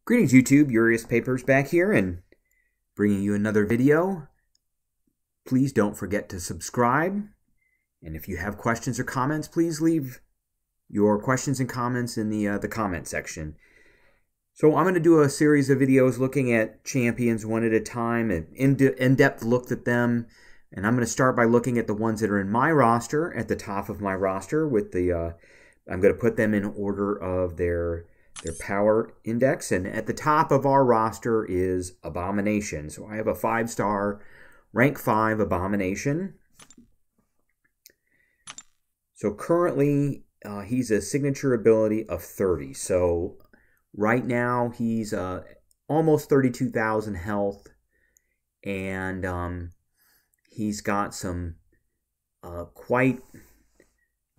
Greetings YouTube, Urius Papers back here and bringing you another video. Please don't forget to subscribe, and if you have questions or comments, please leave your questions and comments in the comment section. So I'm going to do a series of videos looking at champions one at a time, and in-depth look at them, and I'm going to start by looking at the ones that are in my roster, at the top of my roster, with the I'm going to put them in order of their power index, and at the top of our roster is Abomination. So I have a 5-star, rank 5 Abomination. So currently he's a signature ability of 30. So right now he's almost 32,000 health, and he's got some quite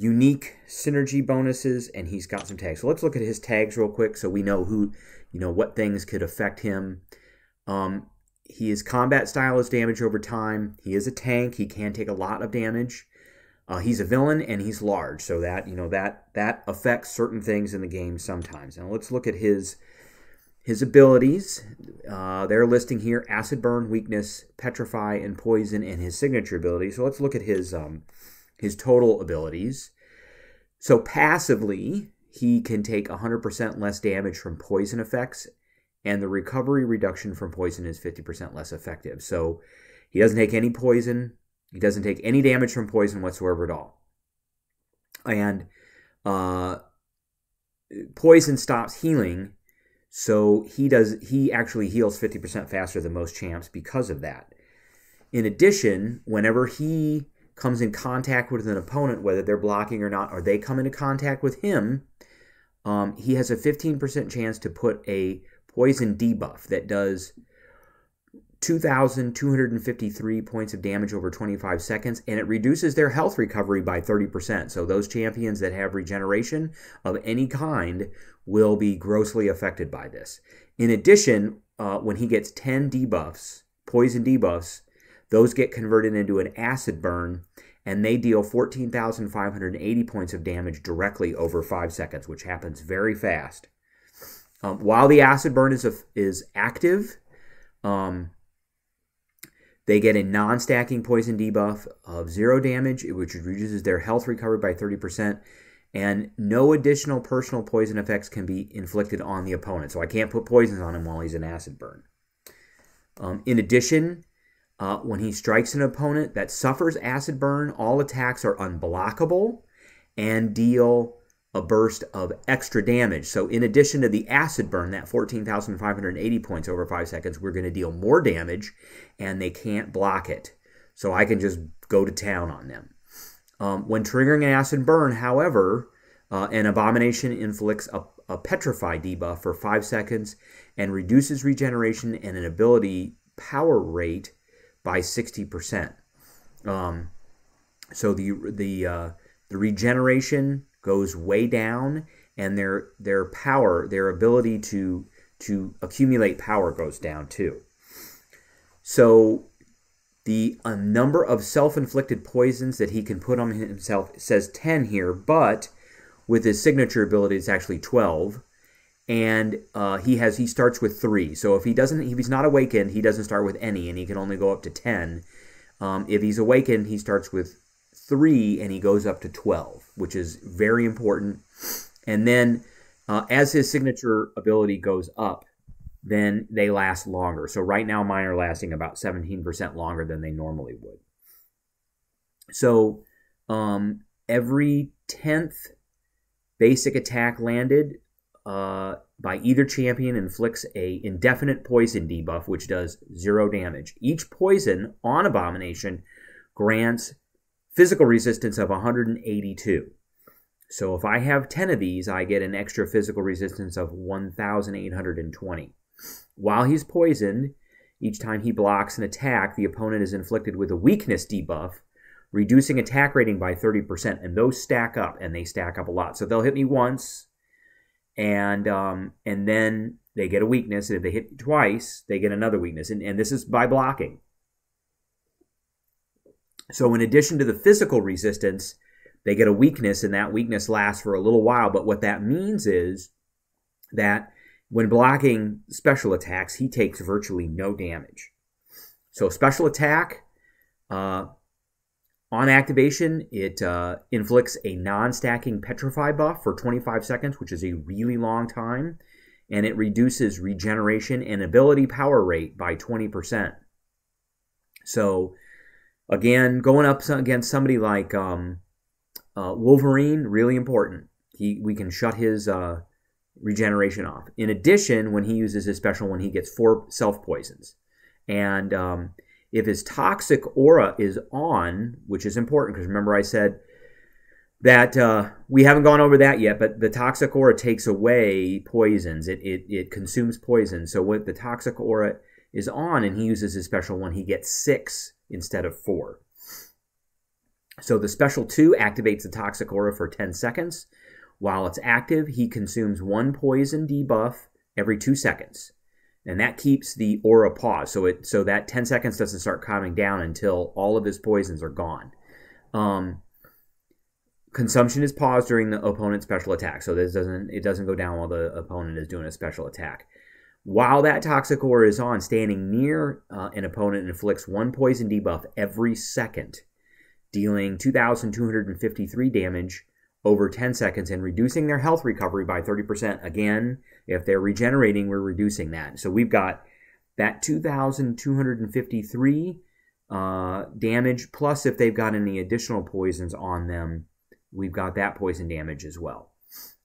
unique synergy bonuses, and he's got some tags. So let's look at his tags real quick so we know what things could affect him. He is combat style is damage over time. He is a tank. He can take a lot of damage. He's a villain, and he's large, so that that affects certain things in the game sometimes. Now let's look at his abilities. They're listing here acid burn, weakness, petrify, and poison, and his signature ability. So let's look at his total abilities. So passively, he can take 100% less damage from poison effects, and the recovery reduction from poison is 50% less effective. So he doesn't take any poison. He doesn't take any damage from poison whatsoever at all. And poison stops healing, so he actually heals 50% faster than most champs because of that. In addition, whenever he comes in contact with an opponent, whether they're blocking or not, or they come into contact with him, he has a 15% chance to put a poison debuff that does 2,253 points of damage over 25 seconds, and it reduces their health recovery by 30%. So those champions that have regeneration of any kind will be grossly affected by this. In addition, when he gets 10 debuffs, poison debuffs, those get converted into an acid burn, and they deal 14,580 points of damage directly over 5 seconds, which happens very fast. While the acid burn is active, they get a non-stacking poison debuff of 0 damage, which reduces their health recovery by 30%, and no additional personal poison effects can be inflicted on the opponent. So I can't put poisons on him while he's in acid burn. In addition, when he strikes an opponent that suffers acid burn, all attacks are unblockable and deal a burst of extra damage. So in addition to the acid burn, that 14,580 points over 5 seconds, we're going to deal more damage, and they can't block it. So I can just go to town on them. When triggering an acid burn, however, an Abomination inflicts a petrify debuff for 5 seconds and reduces regeneration and an ability power rate by 60%. So the regeneration goes way down, and their power, their ability to accumulate power goes down too. So the number of self-inflicted poisons that he can put on himself says 10 here, but with his signature ability it's actually 12. And he starts with 3. So if he's not awakened, he doesn't start with any, and he can only go up to 10. If he's awakened, he starts with 3, and he goes up to 12, which is very important. And then as his signature ability goes up, then they last longer. So right now mine are lasting about 17% longer than they normally would. So every 10th basic attack landed by either champion inflicts a indefinite poison debuff, which does 0 damage. Each poison on Abomination grants physical resistance of 182. So if I have 10 of these, I get an extra physical resistance of 1,820. While he's poisoned, each time he blocks an attack, the opponent is inflicted with a weakness debuff, reducing attack rating by 30%, and those stack up, and they stack up a lot. So they'll hit me once, and then they get a weakness, and if they hit me twice, they get another weakness, and this is by blocking. So in addition to the physical resistance, they get a weakness, and that weakness lasts for a little while, but what that means is that When blocking special attacks, he takes virtually no damage. So special attack, on activation, it inflicts a non-stacking petrify buff for 25 seconds, which is a really long time, and it reduces regeneration and ability power rate by 20%. So, again, going up against somebody like Wolverine, really important. We can shut his regeneration off. In addition, when he uses his special one, he gets 4 self-poisons. And if his toxic aura is on, which is important, because remember I said that we haven't gone over that yet, but the toxic aura takes away poisons. It consumes poison. So when the toxic aura is on and he uses his special one, he gets 6 instead of 4. So the special 2 activates the toxic aura for 10 seconds. While it's active, he consumes 1 poison debuff every 2 seconds. And that keeps the aura paused. So that 10 seconds doesn't start calming down until all of his poisons are gone. Consumption is paused during the opponent's special attack. So it doesn't go down while the opponent is doing a special attack. While that toxic aura is on, standing near an opponent inflicts 1 poison debuff every second, dealing 2,253 damage over 10 seconds and reducing their health recovery by 30%. Again, if they're regenerating, we're reducing that. So we've got that 2,253 damage, plus if they've got any additional poisons on them, we've got that poison damage as well.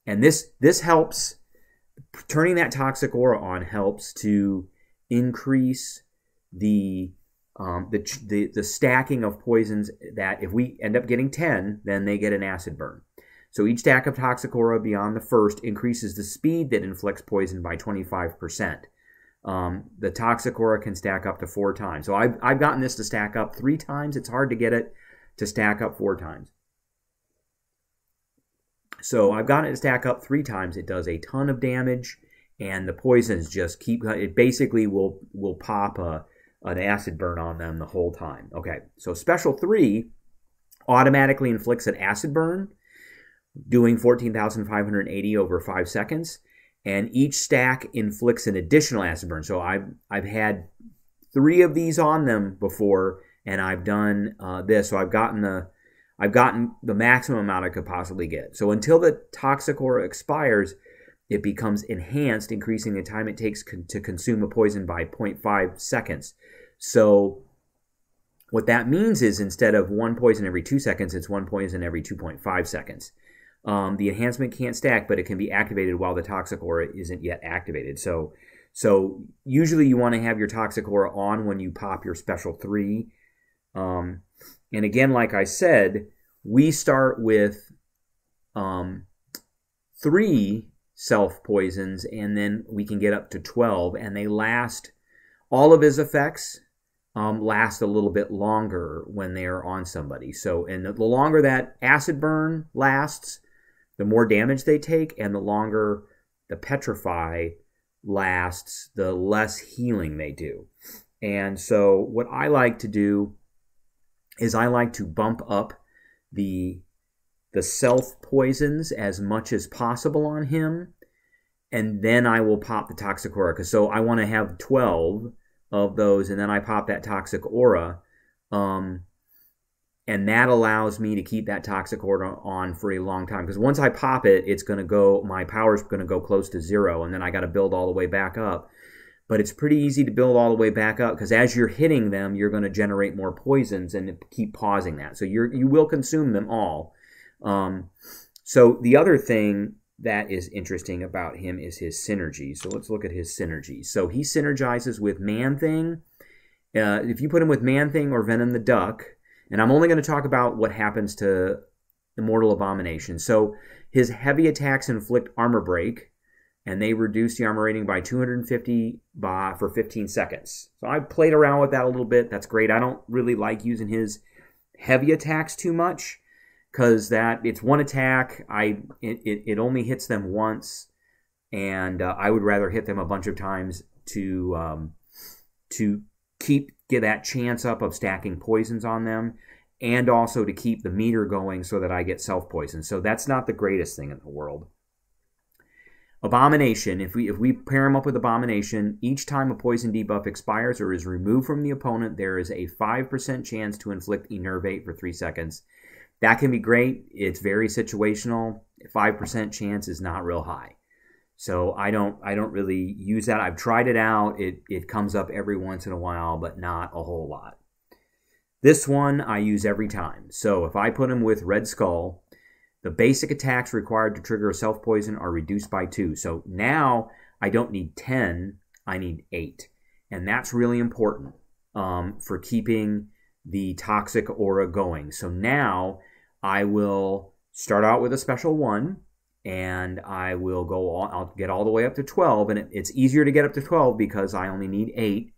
And this helps, turning that toxic aura on helps to increase the stacking of poisons, that if we end up getting 10, then they get an acid burn. So each stack of toxic aura beyond the first increases the speed that inflicts poison by 25%. The toxic aura can stack up to 4 times. So I've gotten this to stack up 3 times. It's hard to get it to stack up 4 times. So I've gotten it to stack up 3 times. It does a ton of damage, and the poisons just keep, it basically will pop an acid burn on them the whole time. Okay, so special 3 automatically inflicts an acid burn, doing 14,580 over 5 seconds, and each stack inflicts an additional acid burn. So I've had 3 of these on them before, and I've done this. So I've gotten the maximum amount I could possibly get. So until the toxic aura expires, it becomes enhanced, increasing the time it takes to consume a poison by 0.5 seconds. So what that means is instead of 1 poison every 2 seconds, it's 1 poison every 2.5 seconds. The enhancement can't stack, but it can be activated while the toxic aura isn't yet activated. So usually you want to have your toxic aura on when you pop your special 3. And again, like I said, we start with 3 self-poisons, and then we can get up to 12, and they last, all of his effects last a little bit longer when they are on somebody. So, and the longer that acid burn lasts, the more damage they take, and the longer the petrify lasts, the less healing they do. And so what I like to do is I like to bump up the self-poisons as much as possible on him, and then I will pop the toxic aura. So I want to have 12 of those, and then I pop that toxic aura, and that allows me to keep that toxic aura on for a long time. Because once I pop it, it's going to go, my power's going to go close to 0, and then I got to build all the way back up. But it's pretty easy to build all the way back up, because as you're hitting them, you're going to generate more poisons and keep pausing that. So you will consume them all. So the other thing that is interesting about him is his synergy. So let's look at his synergy. So he synergizes with Man-Thing. If you put him with Man-Thing or Venom the Duck, and I'm only going to talk about what happens to Immortal Abomination. So his heavy attacks inflict armor break, and they reduce the armor rating by 250 for 15 seconds. So I played around with that a little bit. That's great. I don't really like using his heavy attacks too much, because it's one attack. It only hits them once, and I would rather hit them a bunch of times to get that chance up of stacking poisons on them, and also to keep the meter going so that I get self-poison. So that's not the greatest thing in the world. Abomination, if we pair him up with Abomination, each time a poison debuff expires or is removed from the opponent, there is a 5% chance to inflict Enervate for 3 seconds. That can be great. It's very situational. 5% chance is not real high. So I don't really use that. I've tried it out. It comes up every once in a while, but not a whole lot. This one I use every time. So if I put him with Red Skull, the basic attacks required to trigger a self-poison are reduced by 2. So now I don't need 10, I need 8. And that's really important for keeping the toxic aura going. So now I will start out with a special 1, and I will go on, I'll get all the way up to 12, and it's easier to get up to 12 because I only need 8.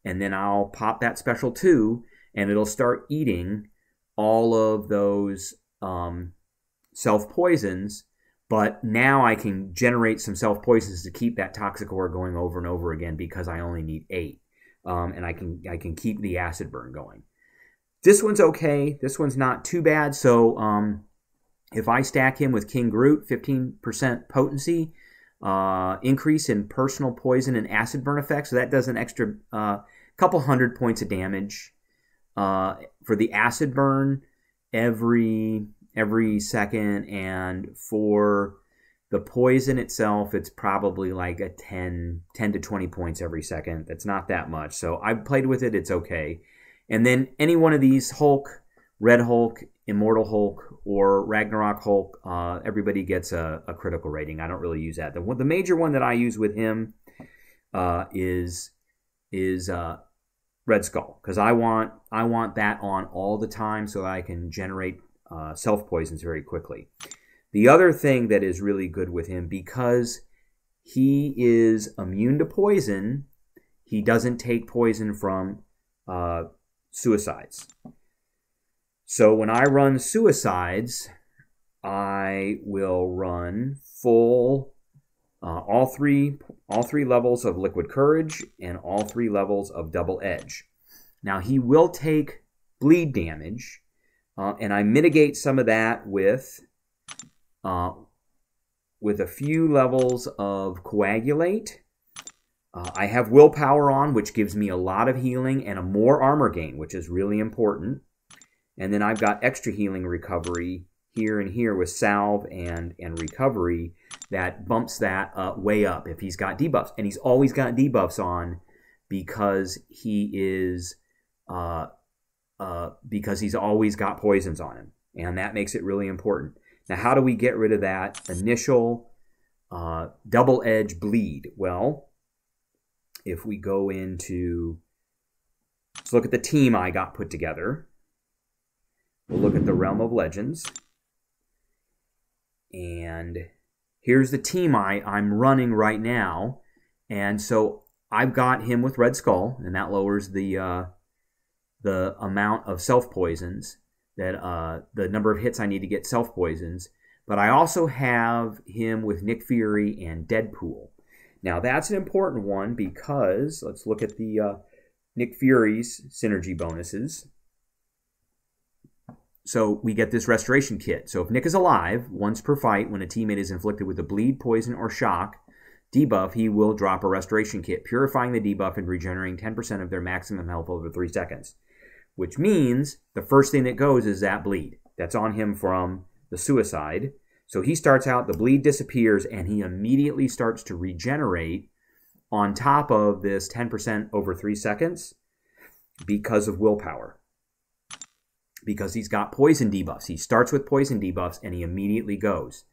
And then I'll pop that special 2, and it'll start eating all of those self-poisons, but now I can generate some self-poisons to keep that toxic aura going over and over again because I only need 8. And I can keep the acid burn going. This one's okay. This one's not too bad. So if I stack him with King Groot, 15% potency, increase in personal poison and acid burn effects, so that does an extra couple hundred points of damage. For the acid burn, every second, and for the poison itself, it's probably like a 10 to 20 points every second. That's not that much. So I've played with it. It's okay. And then any one of these, Hulk, Red Hulk, Immortal Hulk, or Ragnarok Hulk, everybody gets a critical rating. I don't really use that. The major one that I use with him is Red Skull, because I want that on all the time so that I can generate self-poisons very quickly. The other thing that is really good with him, because he is immune to poison, he doesn't take poison from suicides. So when I run suicides, I will run full all three levels of Liquid Courage and all 3 levels of Double Edge. Now he will take bleed damage. And I mitigate some of that with a few levels of Coagulate. I have Willpower on, which gives me a lot of healing and a more armor gain, which is really important. And then I've got extra healing recovery here and here with Salve and Recovery that bumps that way up if he's got debuffs. And he's always got debuffs on because he is... because he's always got poisons on him. And that makes it really important. Now, how do we get rid of that initial double edge bleed? Well, if we go into... Let's look at the team I got put together. We'll look at the Realm of Legends. And here's the team I'm running right now. And so I've got him with Red Skull, and that lowers the amount of self-poisons, that the number of hits I need to get self-poisons. But I also have him with Nick Fury and Deadpool. Now that's an important one because, let's look at the Nick Fury's synergy bonuses. So we get this restoration kit. So if Nick is alive, once per fight, when a teammate is inflicted with a bleed, poison, or shock debuff, he will drop a restoration kit, purifying the debuff and regenerating 10% of their maximum health over 3 seconds. Which means the first thing that goes is that bleed. That's on him from the suicide. So he starts out, the bleed disappears, and he immediately starts to regenerate on top of this 10% over 3 seconds because of willpower. Because he's got poison debuffs. He starts with poison debuffs, and he immediately goes.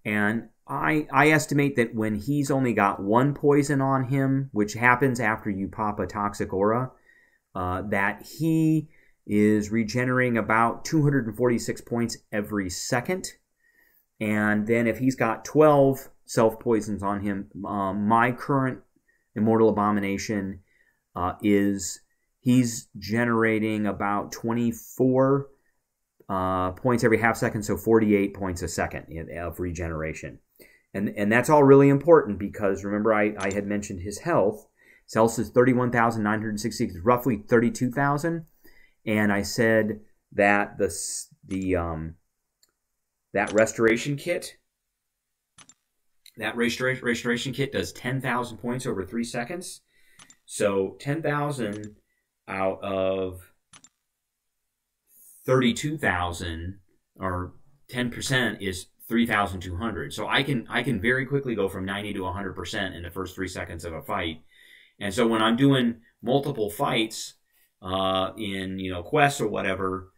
And I estimate that when he's only got 1 poison on him, which happens after you pop a toxic aura, that he is regenerating about 246 points every second. And then if he's got 12 self-poisons on him, my current Immortal Abomination he's generating about 24 points every half second, so 48 points a second of regeneration. And that's all really important because, remember, I had mentioned his health. His health is 31,966, roughly 32,000. And I said that that restoration kit that restoration kit does 10,000 points over 3 seconds. So 10,000 out of 32,000, or 10%, is 3,200. So I can very quickly go from 90 to 100% in the first 3 seconds of a fight. And so when I'm doing multiple fights in quests or whatever,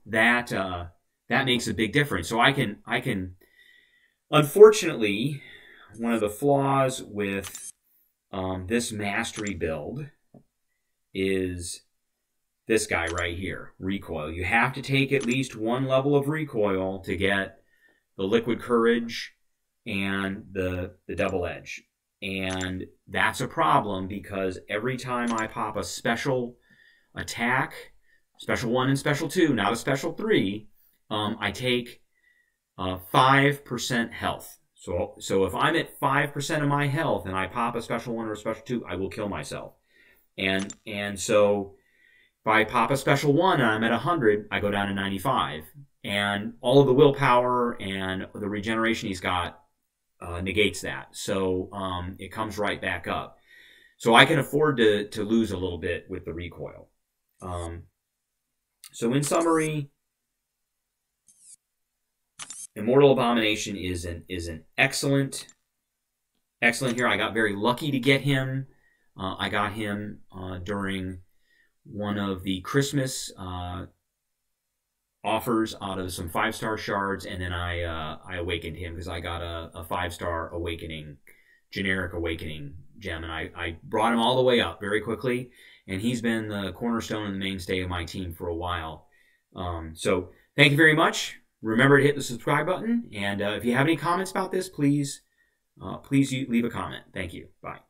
that makes a big difference. So I can unfortunately, one of the flaws with this mastery build is this guy right here, recoil. You have to take at least one level of recoil to get the liquid courage and the double edge. And that's a problem because every time I pop a special attack, special 1 and special 2, not a special 3, I take 5% health. So if I'm at 5% of my health and I pop a special 1 or a special 2, I will kill myself. And so if I pop a special 1 and I'm at 100, I go down to 95. And all of the willpower and the regeneration he's got negates that. So it comes right back up. So I can afford to lose a little bit with the recoil. So in summary, Immortal Abomination is an excellent here. I got very lucky to get him. I got him during one of the Christmas offers out of some 5-star shards, and then I awakened him because I got a 5-star awakening, generic awakening gem, and I brought him all the way up very quickly, and he's been the cornerstone and the mainstay of my team for a while. So thank you very much. Remember to hit the subscribe button, and if you have any comments about this, please leave a comment. Thank you. Bye.